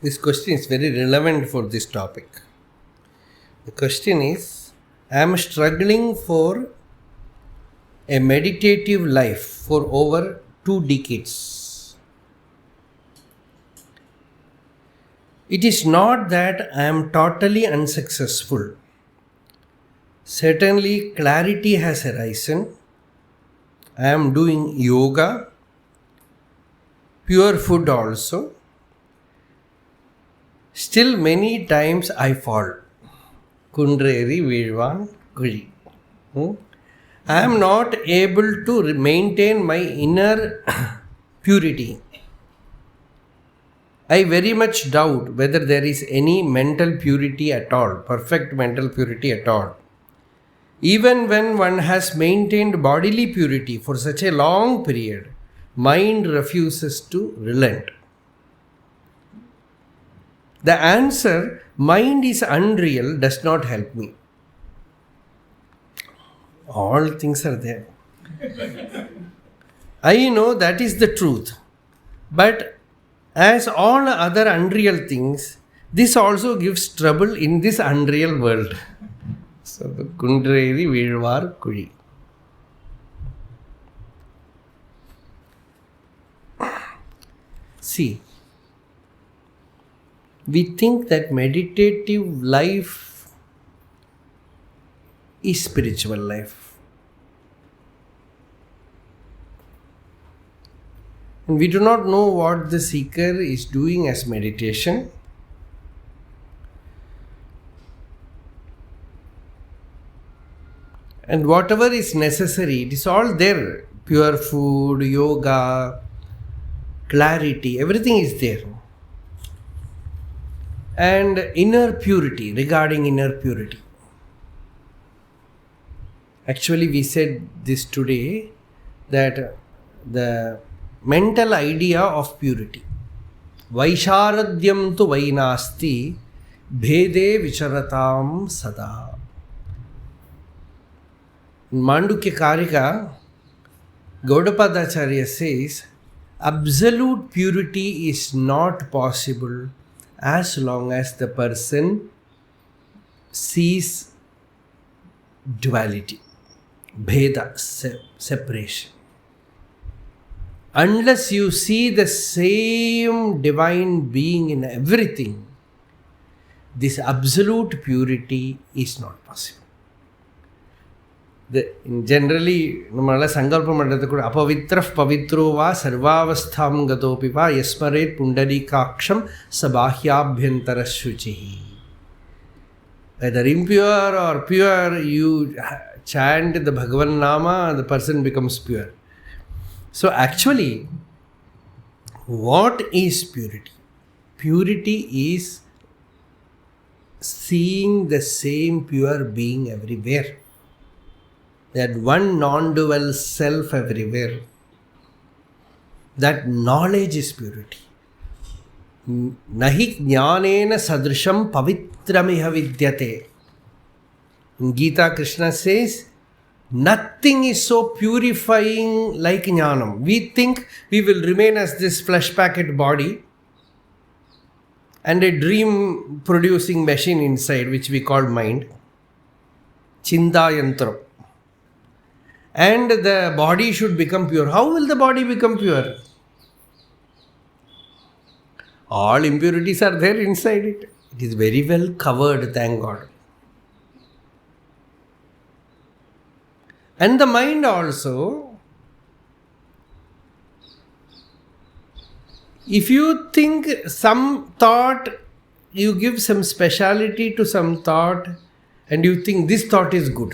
This question is very relevant for this topic. The question is, I am struggling for a meditative life for over 2 decades. It is not that I am totally unsuccessful. Certainly, clarity has arisen. I am doing yoga, pure food also. Still, many times I fall. Kundreri Vilvan Kuri. I am not able to maintain my inner purity. I very much doubt whether there is any mental purity at all, perfect mental purity at all. Even when one has maintained bodily purity for such a long period, mind refuses to relent. The answer, mind is unreal, does not help me. All things are there. I know that is the truth. But as all other unreal things, this also gives trouble in this unreal world. So, Kundreri Vilvar Kuri. See, we think that meditative life is spiritual life. And we do not know what the seeker is doing as meditation. And whatever is necessary, it is all there. Pure food, yoga, clarity, everything is there. And inner purity, regarding inner purity. Actually, we said this today, that the mental idea of purity. Vaisharadyam tu vainasti bhede vicharatam sada. In Mandukya Karika, Gaudapadacharya says, absolute purity is not possible as long as the person sees duality, bheda, separation. Unless you see the same divine being in everything, this absolute purity is not possible. Generally, namala sankalpam pandrathu kuda apavitrah pavitro va sarvavastham gatopi va yasmaret pundarikaksham sabahyabhyantara shuchihi. Whether impure or pure, you chant the Bhagavan Nama, the person becomes pure. So actually, what is purity? Purity is seeing the same pure being everywhere. That one non-dual self everywhere. That knowledge is purity. Nahi jnanena sadrisham pavitramiha vidyate. In Gita, Krishna says, nothing is so purifying like jnanam. We think we will remain as this flesh packet body and a dream producing machine inside, which we call mind. Chindayantra. And the body should become pure. How will the body become pure? All impurities are there inside it. It is very well covered, thank God. And the mind also, if you think some thought, you give some speciality to some thought and you think this thought is good,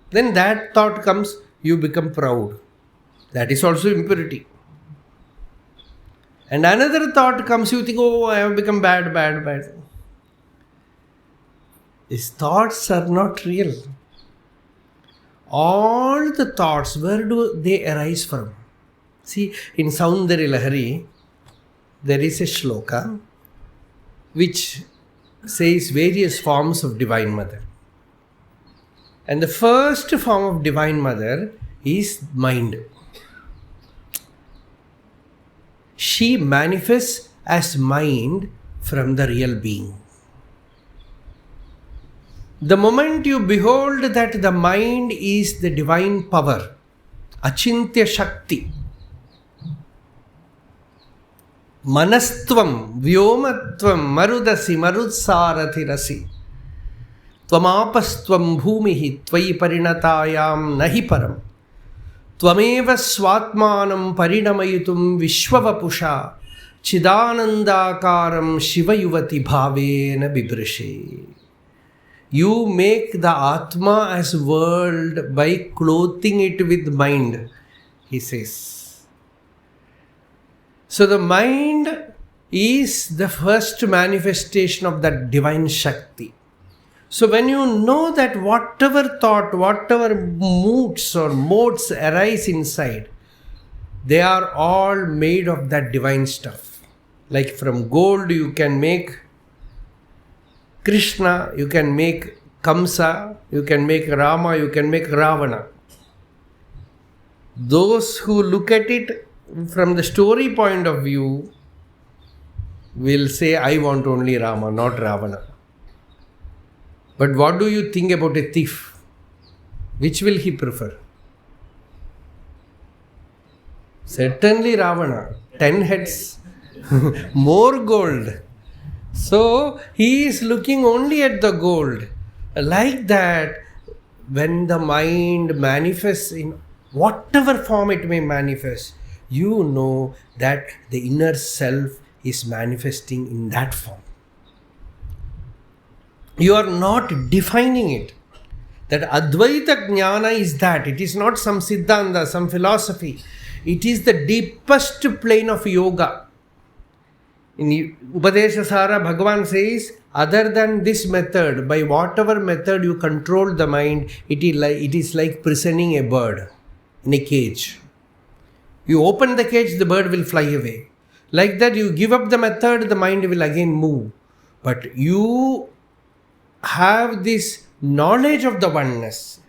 then that thought comes, you become proud. That is also impurity. And another thought comes, you think, oh, I have become bad. These thoughts are not real. all the thoughts, where do they arise from? See, in Saundari Lahari, there is a shloka which says various forms of Divine Mother. And the first form of Divine Mother is mind. She manifests as mind from the real being. The moment you behold that the mind is the divine power, Achintya Shakti, Manastvam, Vyomatvam, Marudasi, Marutsarathirasi, Tvamapastvam Bhumihi, Tvai Parinatayam Nahi Param, Tvameva Swatmanam Parinamayitum Vishwavapusha, Chidanandakaram Shiva Yuvati Bhavena Bibrishe. You make the Atma as world by clothing it with mind, he says. So the mind is the first manifestation of that divine Shakti. So when you know that whatever thought, whatever moods or modes arise inside, they are all made of that divine stuff. Like from gold you can make Krishna, you can make Kamsa, you can make Rama, you can make Ravana. Those who look at it from the story point of view will say, I want only Rama, not Ravana. But what do you think about a thief? Which will he prefer? Certainly Ravana. 10 heads, more gold. So he is looking only at the gold. Like that, when the mind manifests in whatever form it may manifest, you know that the inner self is manifesting in that form. You are not defining it. That Advaita Jnana is that. It is not some Siddhanta, some philosophy. It is the deepest plane of yoga. In Upadeshasara, Bhagavan says, other than this method, by whatever method you control the mind, it is like prisoning a bird in a cage. You open the cage, the bird will fly away. Like that, you give up the method, the mind will again move. But you have this knowledge of the oneness.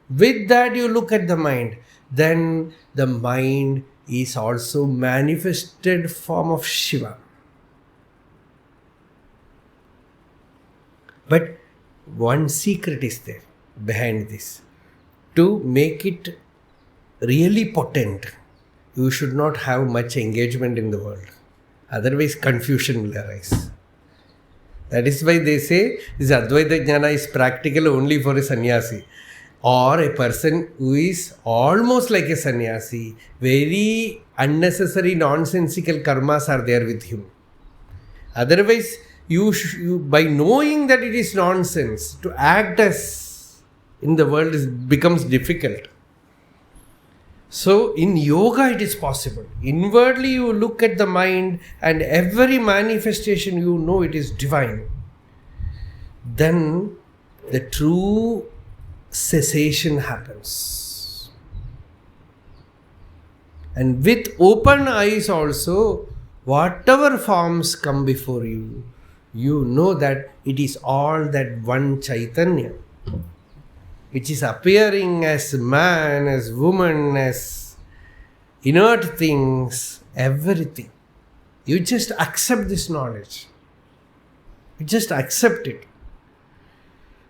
With that, you look at the mind. Then the mind is also manifested form of Shiva. But one secret is there behind this. To make it really potent, you should not have much engagement in the world. Otherwise, confusion will arise. That is why they say this Advaita Jnana is practical only for a sannyasi or a person who is almost like a sannyasi. Very unnecessary nonsensical karmas are there with him. Otherwise, you by knowing that it is nonsense, to act as in the world becomes difficult. So in yoga it is possible. Inwardly you look at the mind and every manifestation you know it is divine. Then the true cessation happens. And with open eyes also, whatever forms come before you, you know that it is all that one Chaitanya, which is appearing as man, as woman, as inert things, everything. You just accept this knowledge. You just accept it.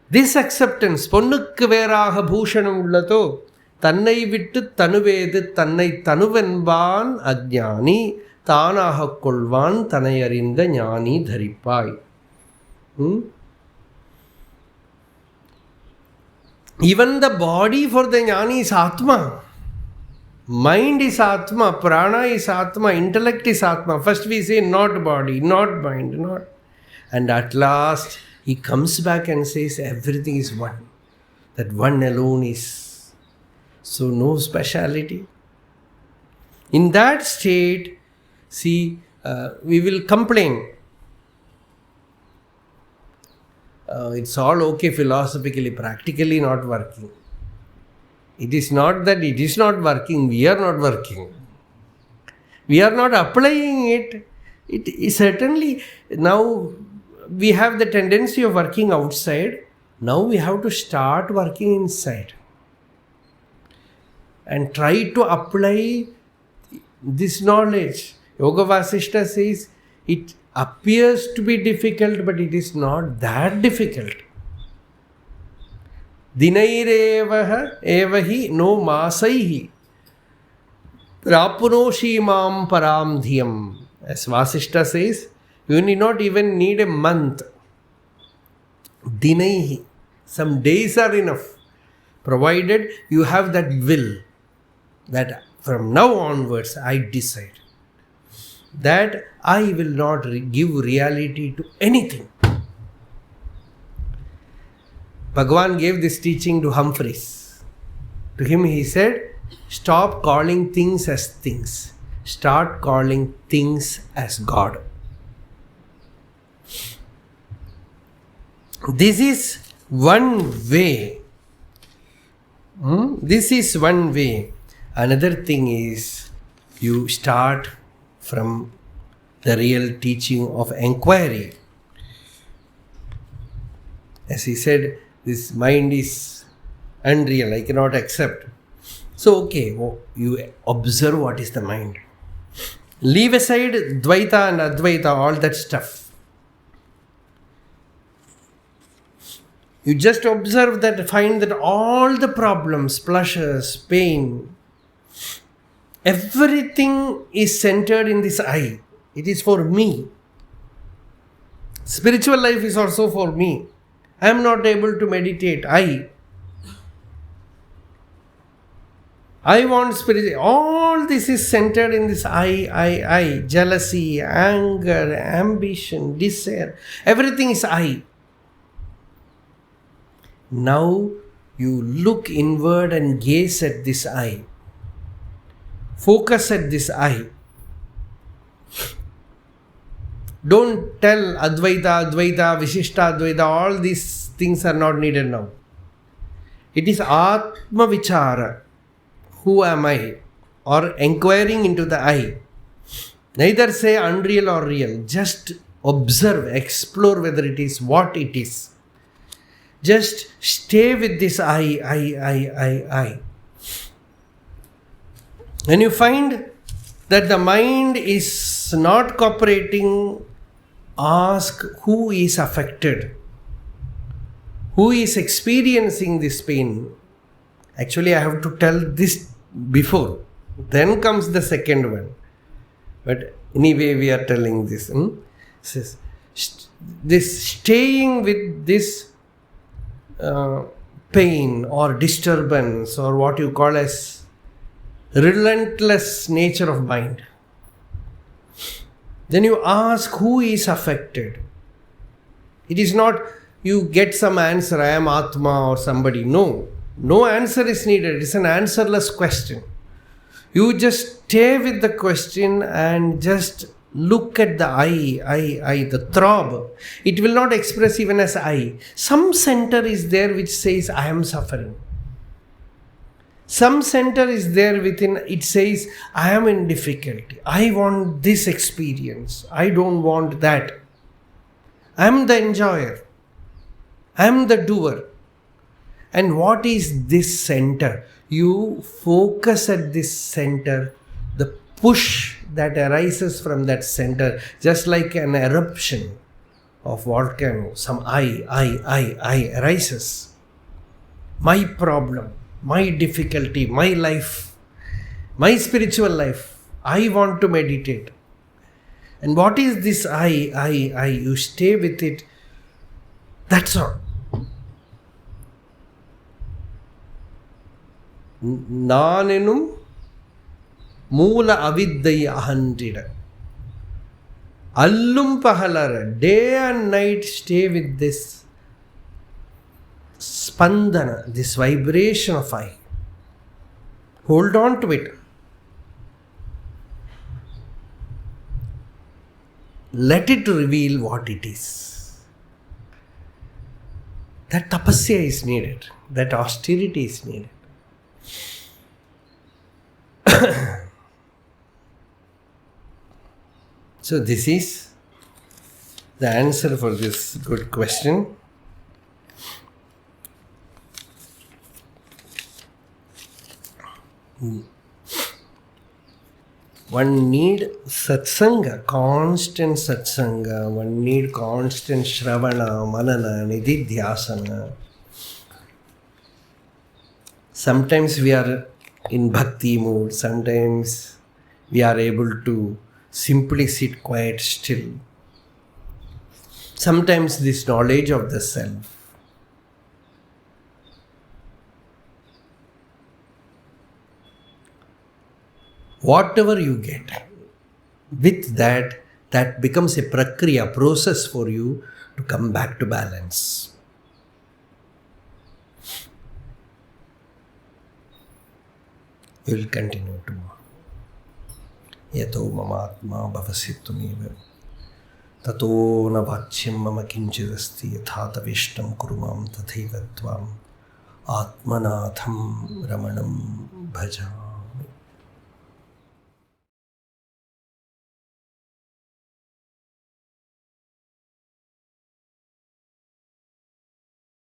This acceptance, Ponnukku Veraha Bhushanam Ullato, Tannai Vittu Tanuvedu Tannai Tanuvenvan Ajnani, Tanaha Kolvan Tanayarinda Jnani Dharipai. Even the body for the jnani is Atma. Mind is Atma, Prana is Atma, intellect is Atma. First we say not body, not mind, not. And at last he comes back and says everything is one. That one alone is. So no speciality. In that state, see, we will complain. It's all okay philosophically, practically not working. It is not that it is not working, we are not working. We are not applying it. It is certainly, now we have the tendency of working outside. Now we have to start working inside and try to apply this knowledge. Yoga Vasishta says it appears to be difficult, but it is not that difficult. Dinairevaha evahi no masaihi prapunoshi mam param dhyam. As Vasishta says, you need not even need a month. Dinaihi. Some days are enough, provided you have that will, that from now onwards I decide that I will not give reality to anything. Bhagavan gave this teaching to Humphreys. To him he said, stop calling things as things. Start calling things as God. This is one way. This is one way. Another thing is you start from the real teaching of inquiry. As he said, this mind is unreal, I cannot accept. So, okay, you observe what is the mind. Leave aside Dvaita and Advaita, all that stuff. You just observe that, find that all the problems, pleasures, pain, everything is centered in this I. It is for me. Spiritual life is also for me. I am not able to meditate. I want spiritual. All this is centered in this I. Jealousy, anger, ambition, desire. Everything is I. Now you look inward and gaze at this I. Focus at this I. Don't tell Advaita, Vishishta Advaita, all these things are not needed now. It is Atma Vichara. Who am I? Or inquiring into the I. Neither say unreal or real. Just observe, explore whether it is what it is. Just stay with this I. When you find that the mind is not cooperating, ask who is affected, who is experiencing this pain. Actually, I have to tell this before, then comes the second one. But anyway, we are telling this. This staying with this pain or disturbance, or what you call as relentless nature of mind. Then you ask who is affected. It is not you get some answer, I am Atma or somebody. No answer is needed. It is an answerless question. You just stay with the question and just look at the I, the throb. It will not express even as I. Some center is there which says I am suffering. Some center is there within, it says I am in difficulty. I want this experience. I don't want that. I am the enjoyer. I am the doer. And what is this center? You focus at this center, the push that arises from that center, just like an eruption of volcano, some I arises. My problem, my difficulty, my life, my spiritual life, I want to meditate. And what is this I? You stay with it. That's all. நானெனும் மூல அவித்தை அகன்றிட அல்லும் பகலற, day and night stay with this spandana, this vibration of I. Hold on to it. Let it reveal what it is. That tapasya is needed. That austerity is needed. So this is the answer for this good question. One need satsanga, constant satsanga. One need constant shravana, manana, nididhyasana. Sometimes we are in bhakti mood. Sometimes we are able to simply sit quiet still. Sometimes this knowledge of the self. Whatever you get, with that, that becomes a prakriya, process for you to come back to balance. We will continue tomorrow. Yato mamatma bhavasitumeva tato na vachyam mama kinchidasti yathata vishtam kurumam tathaiva tvam atmanatham ramanam bhaja.